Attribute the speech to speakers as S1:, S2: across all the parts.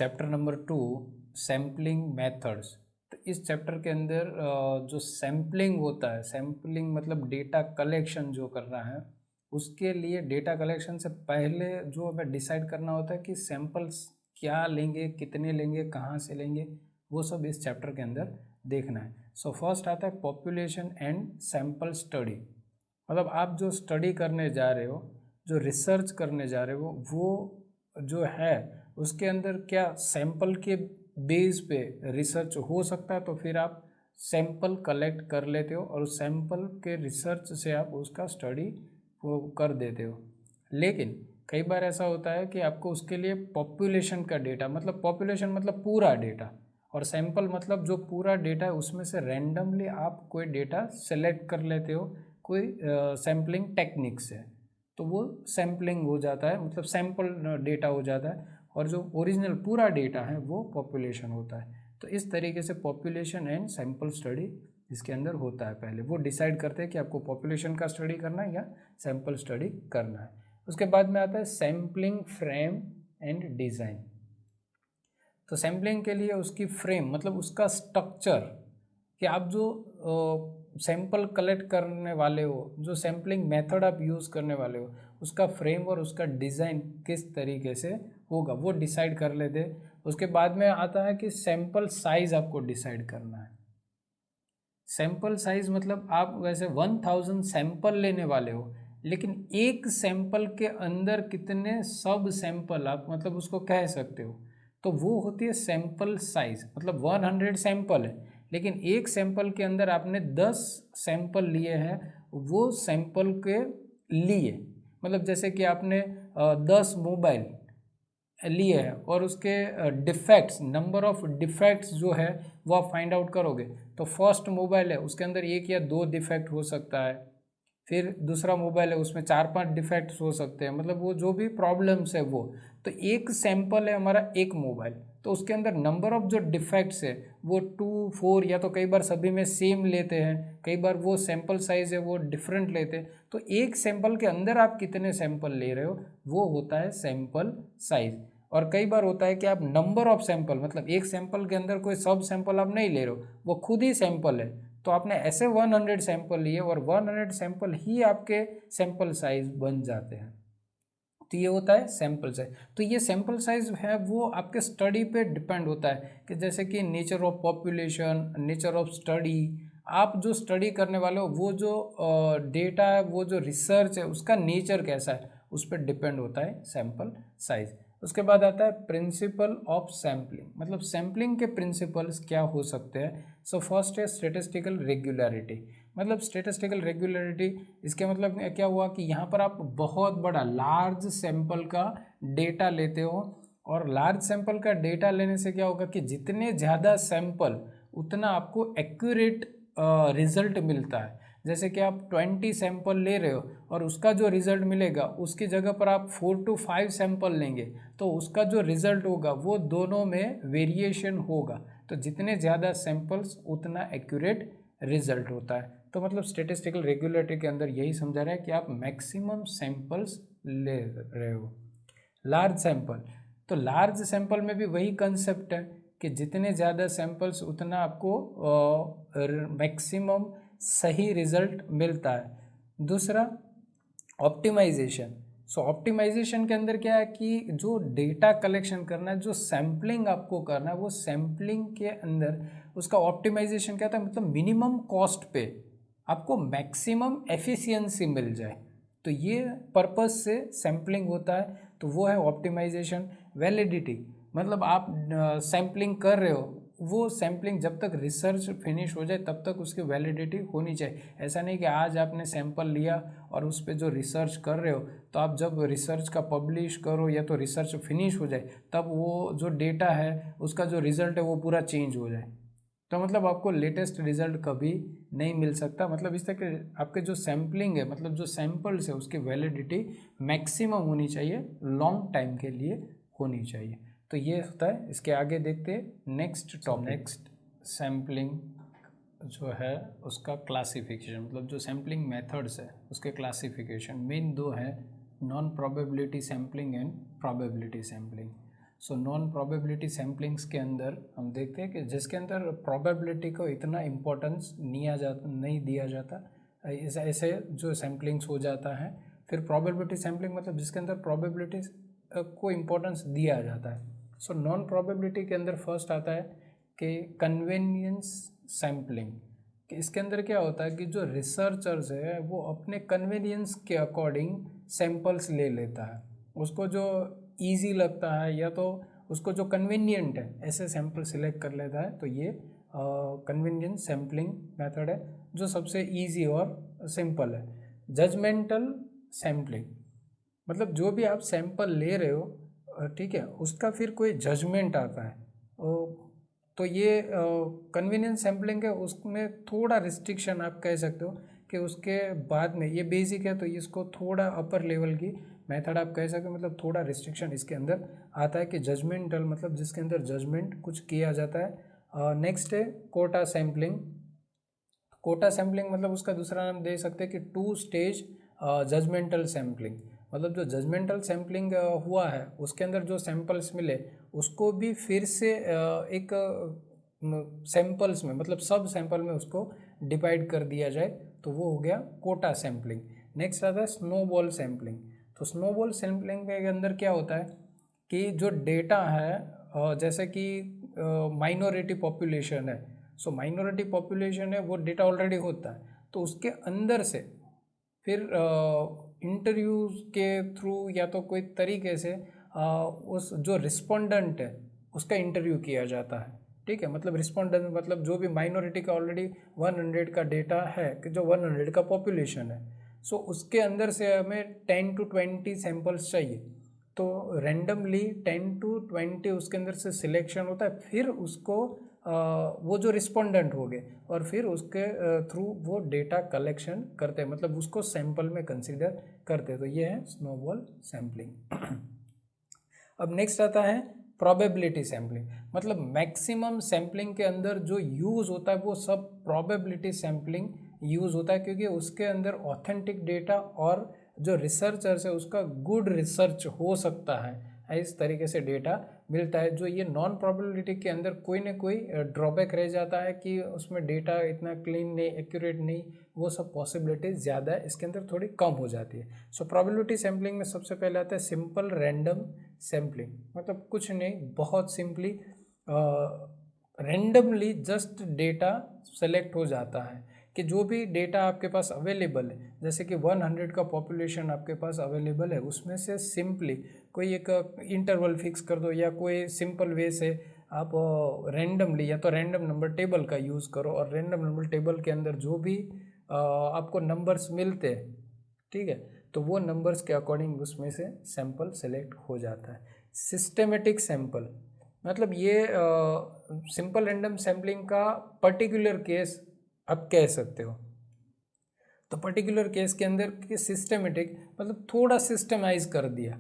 S1: Chapter number 2 sampling methods. तो इस chapter के अंदर जो सैम्पलिंग होता है, सैम्पलिंग मतलब डेटा कलेक्शन जो करना है, उसके लिए डेटा कलेक्शन से पहले जो हमें डिसाइड करना होता है कि सैंपल्स क्या लेंगे, कितने लेंगे, कहाँ से लेंगे, वो सब इस चैप्टर के अंदर देखना है। सो फर्स्ट आता है पॉपुलेशन एंड सैंपल स्टडी। मतलब आप जो स्टडी करने जा रहे हो, जो रिसर्च करने जा रहे हो, वो जो है उसके अंदर क्या सैंपल के बेस पे रिसर्च हो सकता है, तो फिर आप सैंपल कलेक्ट कर लेते हो और उस सैंपल के रिसर्च से आप उसका स्टडी वो कर देते हो। लेकिन कई बार ऐसा होता है कि आपको उसके लिए पॉपुलेशन का डेटा, मतलब पॉपुलेशन मतलब पूरा डेटा, और सैंपल मतलब जो पूरा डेटा है उसमें से रैंडमली आप कोई डेटा सेलेक्ट कर लेते हो कोई सैम्पलिंग टेक्निक से, तो वो सैम्पलिंग हो जाता है, मतलब सैंपल डेटा हो जाता है, और जो ओरिजिनल पूरा डेटा है वो पॉपुलेशन होता है। तो इस तरीके से पॉपुलेशन एंड सैंपल स्टडी इसके अंदर होता है। पहले वो डिसाइड करते हैं कि आपको पॉपुलेशन का स्टडी करना है या सैंपल स्टडी करना है। उसके बाद में आता है सैम्पलिंग फ्रेम एंड डिज़ाइन। तो सैम्पलिंग के लिए उसकी फ्रेम मतलब उसका स्ट्रक्चर, कि आप जो सैंपल कलेक्ट करने वाले हो, जो सैम्पलिंग मेथड आप यूज़ करने वाले हो, उसका फ्रेम और उसका डिज़ाइन किस तरीके से होगा वो डिसाइड कर लेते। उसके बाद में आता है कि सैंपल साइज़ आपको डिसाइड करना है। सैंपल साइज़ मतलब आप वैसे 1000 सैंपल लेने वाले हो, लेकिन एक सैंपल के अंदर कितने सब सैंपल आप मतलब उसको कह सकते हो, तो वो होती है सैंपल साइज़। मतलब 100 सैंपल है, लेकिन एक सैंपल के अंदर आपने 10 सैंपल लिए हैं, वो सैंपल के लिए मतलब जैसे कि आपने 10 मोबाइल लिए है और उसके डिफेक्ट्स, नंबर ऑफ डिफेक्ट्स जो है वो आप फाइंड आउट करोगे, तो फर्स्ट मोबाइल है उसके अंदर 1 या 2 डिफेक्ट हो सकता है, फिर दूसरा मोबाइल है उसमें 4-5 डिफेक्ट्स हो सकते हैं, मतलब वो जो भी प्रॉब्लम्स है वो। तो एक सैंपल है हमारा एक मोबाइल, तो उसके अंदर नंबर ऑफ जो डिफेक्ट्स है वो 2, 4 या तो कई बार सभी में सेम लेते हैं, कई बार वो सैंपल साइज है वो डिफरेंट लेते हैं। तो एक सैंपल के अंदर आप कितने सैंपल ले रहे हो वो होता है सैंपल साइज। और कई बार होता है कि आप नंबर ऑफ सैंपल, मतलब एक सैंपल के अंदर कोई सब सैंपल आप नहीं ले रहे हो, वो खुद ही सैंपल है, तो आपने ऐसे 100 सैंपल लिए और 100 सैंपल ही आपके सैंपल साइज बन जाते हैं। तो ये होता है सैंपल साइज। तो ये सैंपल साइज है वो आपके स्टडी पे डिपेंड होता है, कि जैसे कि nature of population, nature of study, आप जो स्टडी करने वाले हो वो जो डेटा है, वो जो रिसर्च है उसका नेचर कैसा है, उस पर डिपेंड होता है सैंपल साइज। उसके बाद आता है प्रिंसिपल ऑफ सैम्पलिंग। मतलब सैम्पलिंग के प्रिंसिपल्स क्या हो सकते हैं। सो फर्स्ट है स्टैटिस्टिकल रेगुलरिटी। मतलब स्टैटिस्टिकल रेगुलरिटी इसके मतलब क्या हुआ कि यहाँ पर आप बहुत बड़ा लार्ज सैंपल का डेटा लेते हो, और लार्ज सैंपल का डेटा लेने से क्या होगा कि जितने ज़्यादा सैंपल उतना आपको एक्यूरेट रिजल्ट मिलता है। जैसे कि आप 20 सैंपल ले रहे हो और उसका जो रिज़ल्ट मिलेगा उसकी जगह पर आप 4 to 5 सैंपल लेंगे, तो उसका जो रिज़ल्ट होगा वो दोनों में वेरिएशन होगा। तो जितने ज़्यादा सैंपल्स उतना एक्यूरेट रिजल्ट होता है। तो मतलब स्टैटिस्टिकल रेगुलरिटी के अंदर यही समझा रहा है कि आप मैक्सिमम सैंपल्स ले रहे हो। लार्ज सैंपल, तो लार्ज सैंपल में भी वही कंसेप्ट है कि जितने ज़्यादा सैंपल्स उतना आपको मैक्सिमम सही रिजल्ट मिलता है। दूसरा ऑप्टिमाइजेशन। सो ऑप्टिमाइजेशन के अंदर क्या है कि जो डेटा कलेक्शन करना है, जो सैम्पलिंग आपको करना है, वो सैम्पलिंग के अंदर उसका ऑप्टिमाइजेशन क्या था, मतलब मिनिमम कॉस्ट पे आपको मैक्सिमम एफिशिएंसी मिल जाए, तो ये पर्पस से सैम्पलिंग होता है, तो वो है ऑप्टिमाइजेशन। वैलिडिटी, मतलब आप सैम्पलिंग कर रहे हो, वो सैम्पलिंग जब तक रिसर्च फिनिश हो जाए तब तक उसकी वैलिडिटी होनी चाहिए। ऐसा नहीं कि आज आपने सैंपल लिया और उस पर जो रिसर्च कर रहे हो, तो आप जब रिसर्च का पब्लिश करो या तो रिसर्च फिनिश हो जाए तब वो जो डेटा है उसका जो रिज़ल्ट है वो पूरा चेंज हो जाए, तो मतलब आपको लेटेस्ट रिजल्ट कभी नहीं मिल सकता। मतलब इस तरह के आपके जो सैम्पलिंग है, मतलब जो सैंपल्स है उसकी वैलिडिटी मैक्सिमम होनी चाहिए, लॉन्ग टाइम के लिए होनी चाहिए। तो ये होता है। इसके आगे देखते हैं नेक्स्ट टॉपिक। नेक्स्ट सैम्पलिंग जो है उसका क्लासिफिकेशन, मतलब जो सैम्पलिंग मेथड्स है उसके क्लासिफिकेशन मेन दो है, non probability sampling and probability sampling. So non probability samplings के अंदर हम देखते हैं कि जिसके अंदर प्रोबेबिलिटी को इतना इम्पोर्टेंस नहीं दिया जाता, ऐसे जो सैम्पलिंग्स हो जाता है। फिर प्रोबेबिलिटी सैम्पलिंग मतलब जिसके अंदर प्रोबेबिलिटी को इम्पोर्टेंस दिया जाता है। सो नॉन प्रोबेबिलिटी के अंदर फर्स्ट आता है कि कन्वीनियंस सैम्पलिंग, कि इसके अंदर क्या होता है कि जो रिसर्चर्स है वो अपने कन्वीनियंस के अकॉर्डिंग सैंपल्स ले लेता है, उसको जो ईजी लगता है या तो उसको जो कन्वीनियंट है ऐसे सैंपल सिलेक्ट कर लेता है। तो ये कन्वीनियंस सैम्पलिंग मेथड है जो सबसे ईजी और सिंपल है। जजमेंटल सैम्पलिंग मतलब जो भी आप सैंपल ले रहे हो, ठीक है, उसका फिर कोई जजमेंट आता है, तो ये कन्वीनियंस सैम्पलिंग है, उसमें थोड़ा रिस्ट्रिक्शन आप कह सकते हो कि उसके बाद में ये बेसिक है तो इसको थोड़ा अपर लेवल की मेथड आप कह सकते हो, मतलब थोड़ा रिस्ट्रिक्शन इसके अंदर आता है कि जजमेंटल मतलब जिसके अंदर जजमेंट कुछ किया जाता है। नेक्स्ट है कोटा सैम्पलिंग। कोटा सैम्पलिंग मतलब उसका दूसरा नाम दे सकते हैं कि 2 स्टेज जजमेंटल सैम्पलिंग, मतलब जो जजमेंटल सैम्पलिंग हुआ है उसके अंदर जो सैंपल्स मिले उसको भी फिर से एक सैंपल्स में मतलब सब सैंपल में उसको डिवाइड कर दिया जाए, तो वो हो गया कोटा सैम्पलिंग। नेक्स्ट आता है स्नोबॉल सैम्पलिंग। तो स्नोबॉल सैम्पलिंग के अंदर क्या होता है कि जो डेटा है जैसे कि माइनॉरिटी पॉपुलेशन है, सो माइनॉरिटी पॉपुलेशन है वो डेटा ऑलरेडी होता है, तो उसके अंदर से फिर इंटरव्यूज के थ्रू या तो कोई तरीके से उस जो रिस्पोंडेंट है उसका इंटरव्यू किया जाता है, ठीक है। मतलब रिस्पोंडेंट मतलब जो भी माइनॉरिटी का ऑलरेडी 100 का डेटा है कि जो 100 का पॉपुलेशन है, सो उसके अंदर से हमें 10 to 20 सैंपल्स चाहिए, तो रैंडमली 10 to 20 उसके अंदर से सिलेक्शन होता है, फिर उसको वो जो रिस्पोंडेंट हो गए और फिर उसके थ्रू वो डेटा कलेक्शन करते हैं, मतलब उसको सैंपल में कंसीडर करते हैं। तो ये है स्नोबॉल सैम्पलिंग। अब नेक्स्ट आता है प्रोबेबिलिटी सैम्पलिंग, मतलब मैक्सिमम सैम्पलिंग के अंदर जो यूज़ होता है वो सब प्रोबेबिलिटी सैम्पलिंग यूज़ होता है, क्योंकि उसके अंदर ऑथेंटिक डेटा और जो रिसर्चर्स है उसका गुड रिसर्च हो सकता है, इस तरीके से डेटा मिलता है। जो ये नॉन प्रोबेबिलिटी के अंदर कोई ना कोई ड्रॉबैक रह जाता है कि उसमें डेटा इतना क्लीन नहीं, एक्यूरेट नहीं, वो सब पॉसिबिलिटीज ज़्यादा है, इसके अंदर थोड़ी कम हो जाती है। सो प्रोबेबिलिटी सैम्पलिंग में सबसे पहले आता है सिंपल रैंडम सैम्पलिंग, मतलब कुछ नहीं, बहुत simply randomly just data select हो जाता है कि जो भी डेटा आपके पास अवेलेबल है, जैसे कि 100 का पॉपुलेशन आपके पास अवेलेबल है, उसमें से सिंपली कोई एक इंटरवल फिक्स कर दो या कोई सिंपल वे से आप रैंडमली या तो रैंडम नंबर टेबल का यूज़ करो, और रैंडम नंबर टेबल के अंदर जो भी आपको नंबर्स मिलते हैं, ठीक है, तो वो नंबर्स के अकॉर्डिंग उसमें से सैंपल सेलेक्ट हो जाता है। सिस्टेमेटिक सैंपल मतलब ये सिंपल रैंडम सैम्पलिंग का पर्टिकुलर केस आप कह सकते हो। तो पर्टिकुलर केस के अंदर कि सिस्टेमेटिक मतलब थोड़ा सिस्टमाइज कर दिया,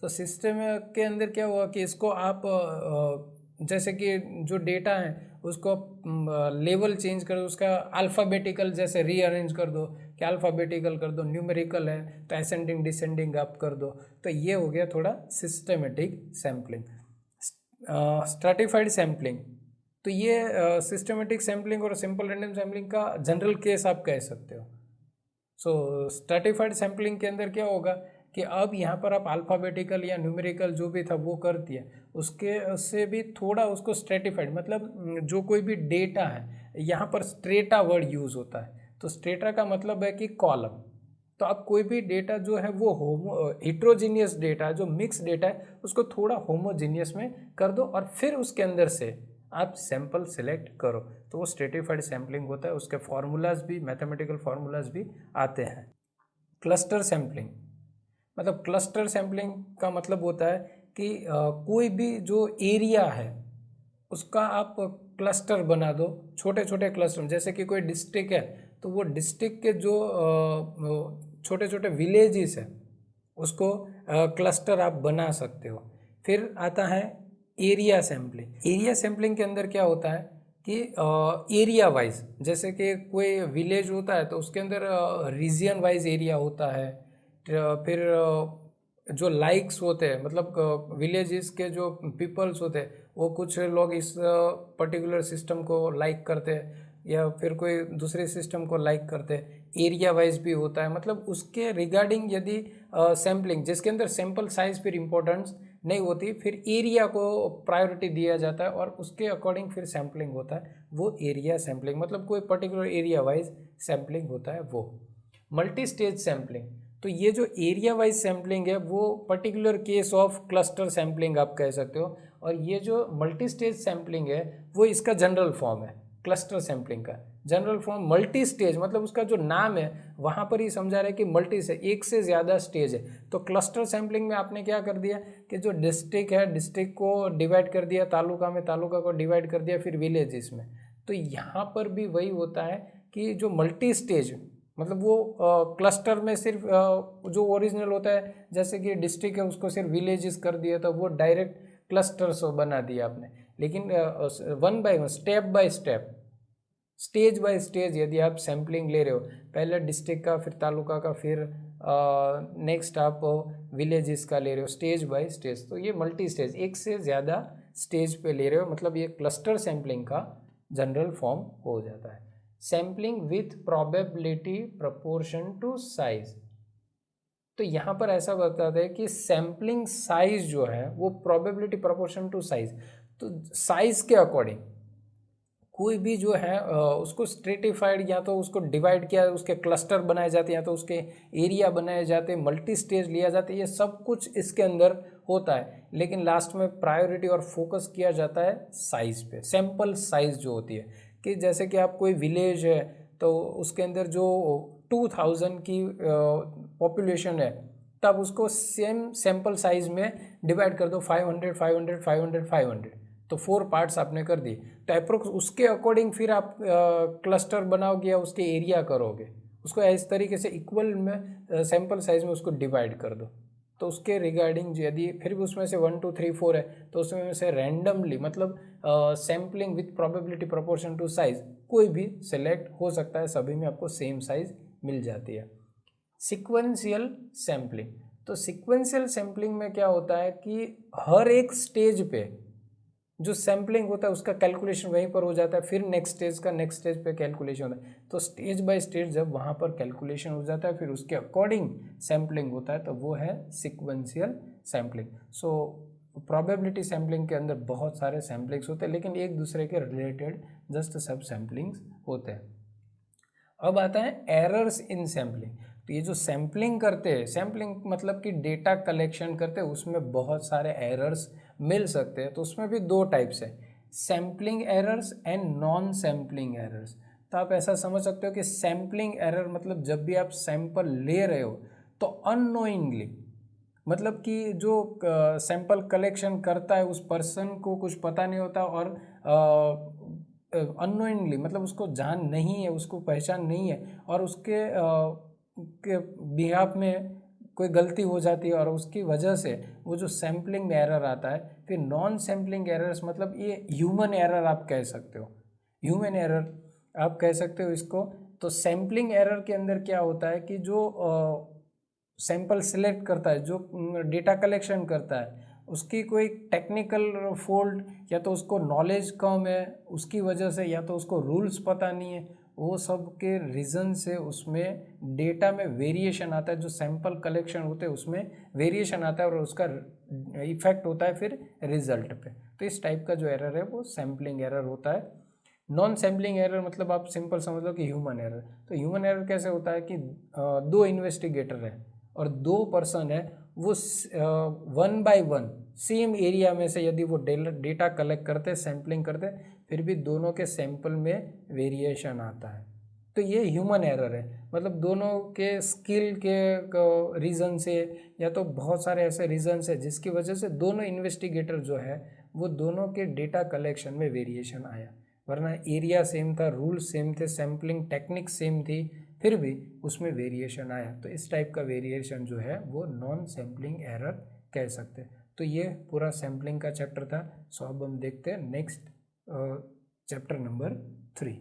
S1: तो सिस्टम के अंदर क्या हुआ कि इसको आप जैसे कि जो डेटा है उसको लेवल चेंज कर दो, उसका अल्फ़ाबेटिकल जैसे रीअरेंज कर दो, कि अल्फ़ाबेटिकल कर दो, न्यूमेरिकल है तो असेंडिंग डिसेंडिंग आप कर दो, तो ये हो गया थोड़ा सिस्टेमेटिक सैम्पलिंग। स्ट्रैटिफाइड सैम्पलिंग, तो ये सिस्टमेटिक सैम्पलिंग और सिंपल रैंडम सैम्पलिंग का जनरल केस आप कह सकते हो। सो स्ट्रैटिफाइड सैम्पलिंग के अंदर क्या होगा कि अब यहाँ पर आप अल्फ़ाबेटिकल या न्यूमेरिकल जो भी था वो कर दिया, उसके उससे भी थोड़ा उसको स्ट्रैटिफाइड मतलब जो कोई भी डेटा है, यहाँ पर स्ट्रेटा वर्ड यूज़ होता है, तो स्ट्रेटा का मतलब है कि कॉलम, तो अब कोई भी डेटा जो है वो हिट्रोजीनियस डेटा जो मिक्स डेटा है उसको थोड़ा होमोजीनियस में कर दो और फिर उसके अंदर से आप सैंपल सेलेक्ट करो, तो वो स्ट्रेटिफाइड सैम्पलिंग होता है। उसके फार्मूलाज भी मैथमेटिकल फार्मूलाज भी आते हैं। क्लस्टर सैम्पलिंग मतलब क्लस्टर सैम्पलिंग का मतलब होता है कि कोई भी जो एरिया है उसका आप क्लस्टर बना दो, छोटे छोटे क्लस्टर, जैसे कि कोई डिस्ट्रिक्ट है तो वो डिस्ट्रिक्ट के जो छोटे छोटे विलेजेस है उसको क्लस्टर आप बना सकते हो। फिर आता है एरिया सैम्पलिंग। एरिया सैम्पलिंग के अंदर क्या होता है कि एरिया वाइज, जैसे कि कोई विलेज होता है तो उसके अंदर रीजियन वाइज एरिया होता है, फिर जो लाइक्स होते हैं, मतलब विलेजेस के जो पीपल्स होते हैं, वो कुछ लोग इस पर्टिकुलर सिस्टम को लाइक करते हैं या फिर कोई दूसरे सिस्टम को लाइक करते हैं। एरिया वाइज भी होता है, मतलब उसके रिगार्डिंग यदि सैम्पलिंग जिसके अंदर सैंपल साइज फिर इम्पोर्टेंस नहीं होती, फिर एरिया को प्रायोरिटी दिया जाता है और उसके अकॉर्डिंग फिर सैम्पलिंग होता है, वो एरिया सैम्पलिंग, मतलब कोई पर्टिकुलर एरिया वाइज सैम्पलिंग होता है वो। मल्टी स्टेज सैम्पलिंग, तो ये जो एरिया वाइज सैम्पलिंग है वो particular case of cluster sampling आप कह सकते हो। और ये जो मल्टी स्टेज सैम्पलिंग है वो इसका जनरल फॉर्म है, क्लस्टर सैम्पलिंग का जनरल फॉर्म। मल्टी स्टेज मतलब उसका जो नाम है वहाँ पर ही समझा रहा है कि मल्टी से एक से ज़्यादा स्टेज है। तो क्लस्टर सैम्पलिंग में आपने क्या कर दिया कि जो डिस्ट्रिक्ट है, डिस्ट्रिक्ट को डिवाइड कर दिया, तालुका में तालुका को डिवाइड कर दिया, फिर विलेजेस में। तो यहाँ पर भी वही होता है कि जो मल्टी स्टेज मतलब वो क्लस्टर में सिर्फ जो ओरिजिनल होता है, जैसे कि डिस्ट्रिक्ट है उसको सिर्फ विलेजेस कर दिया, तो वो डायरेक्ट क्लस्टर्स बना दिया आपने। लेकिन one by one, step by step, stage by stage यदि आप सैम्पलिंग ले रहे हो, पहले डिस्ट्रिक्ट का, फिर तालुका का, फिर नेक्स्ट आप विलेजेस का ले रहे हो, स्टेज बाय स्टेज, तो ये मल्टी स्टेज, एक से ज़्यादा स्टेज पे ले रहे हो, मतलब ये क्लस्टर सैम्पलिंग का जनरल फॉर्म हो जाता है। Sampling with probability proportion to size, तो यहाँ पर ऐसा बताते हैं कि सैम्पलिंग साइज जो है वो प्रोबेबिलिटी प्रोपोर्शन टू साइज, तो साइज के अकॉर्डिंग कोई भी जो है उसको स्ट्रेटिफाइड, या तो उसको डिवाइड किया, उसके क्लस्टर बनाए जाते हैं, या तो उसके एरिया बनाए जाते हैं, मल्टी स्टेज लिया जाता है, ये सब कुछ इसके अंदर होता है। लेकिन लास्ट में प्रायोरिटी और फोकस किया जाता है साइज पे, सैंपल साइज जो होती है, कि जैसे कि आप कोई विलेज है तो उसके अंदर जो 2000 की पॉपुलेशन है, तब उसको सेम सैंपल साइज में डिवाइड कर दो, 500 500 500 500, तो 4 पार्ट्स आपने कर दी। तो अप्रोक्स उसके अकॉर्डिंग फिर आप क्लस्टर बनाओगे या उसके एरिया करोगे, उसको इस तरीके से इक्वल में सैंपल साइज में उसको डिवाइड कर दो। तो उसके रिगार्डिंग यदि फिर भी उसमें से 1 2 3 4 है, तो उसमें से रैंडमली, मतलब sampling with probability proportion to size, कोई भी सिलेक्ट हो सकता है, सभी में आपको सेम साइज मिल जाती है। सीक्वेंशियल सैम्पलिंग, तो सीक्वेंशियल सैम्पलिंग में क्या होता है कि हर एक स्टेज पे जो सैम्पलिंग होता है उसका कैलकुलेशन वहीं पर हो जाता है, फिर नेक्स्ट स्टेज पे कैलकुलेशन होता है। तो स्टेज बाय स्टेज जब वहाँ पर कैलकुलेशन हो जाता है, फिर उसके अकॉर्डिंग सैम्पलिंग होता है, तो वो है sequential sampling. So probability sampling के अंदर बहुत सारे सैम्पलिंग्स होते हैं, लेकिन एक दूसरे के रिलेटेड जस्ट सब सैम्पलिंग्स होते हैं। अब आता है एरर्स इन सैम्पलिंग, तो ये जो सैम्पलिंग करते हैं, सैम्पलिंग मतलब कि डेटा कलेक्शन करते हैं, उसमें बहुत सारे एरर्स मिल सकते हैं। तो उसमें भी 2 टाइप्स है, sampling errors and non sampling errors. तो आप ऐसा समझ सकते हो कि सैम्पलिंग एरर मतलब जब भी आप सैंपल ले रहे हो तो अननोइंगली, मतलब कि जो सैंपल कलेक्शन करता है उस पर्सन को कुछ पता नहीं होता, और अननोइंगली मतलब उसको जान नहीं है, उसको पहचान नहीं है, और उसके के बिहाफ में कोई गलती हो जाती है और उसकी वजह से वो जो सैम्पलिंग में एरर आता है। फिर नॉन सैम्पलिंग एरर्स मतलब ये ह्यूमन एरर आप कह सकते हो, ह्यूमन एरर आप कह सकते हो इसको। तो सैम्पलिंग एरर के अंदर क्या होता है कि जो सैंपल सिलेक्ट करता है, जो डेटा कलेक्शन करता है, उसकी कोई टेक्निकल फॉल्ट, या तो उसको नॉलेज कम है उसकी वजह से, या तो उसको रूल्स पता नहीं है, वो सब के रीज़न से उसमें डेटा में वेरिएशन आता है, जो सैंपल कलेक्शन होते हैं उसमें वेरिएशन आता है, और उसका इफेक्ट होता है फिर रिजल्ट पे। तो इस टाइप का जो एरर है वो सैम्पलिंग एरर होता है। नॉन सैम्पलिंग एरर मतलब आप सिंपल समझ लो कि ह्यूमन एरर। तो ह्यूमन एरर कैसे होता है कि 2 इन्वेस्टिगेटर है और 2 पर्सन है, वो 1 बाय 1 सेम एरिया में से यदि वो डेटा कलेक्ट करते, सैम्पलिंग करते, फिर भी दोनों के सैंपल में वेरिएशन आता है, तो ये ह्यूमन एरर है। मतलब दोनों के स्किल के रीज़न से, या तो बहुत सारे ऐसे रीजंस है जिसकी वजह से दोनों इन्वेस्टिगेटर जो है वो दोनों के डेटा कलेक्शन में वेरिएशन आया, वरना एरिया सेम था, रूल सेम थे, सैम्पलिंग टेक्निक सेम थी, फिर भी उसमें वेरिएशन आया। तो इस टाइप का वेरिएशन जो है वो नॉन सैम्पलिंग एरर कह सकते हैं। तो ये पूरा सैम्पलिंग का चैप्टर था। सो अब हम देखते हैं नेक्स्ट चैप्टर नंबर 3।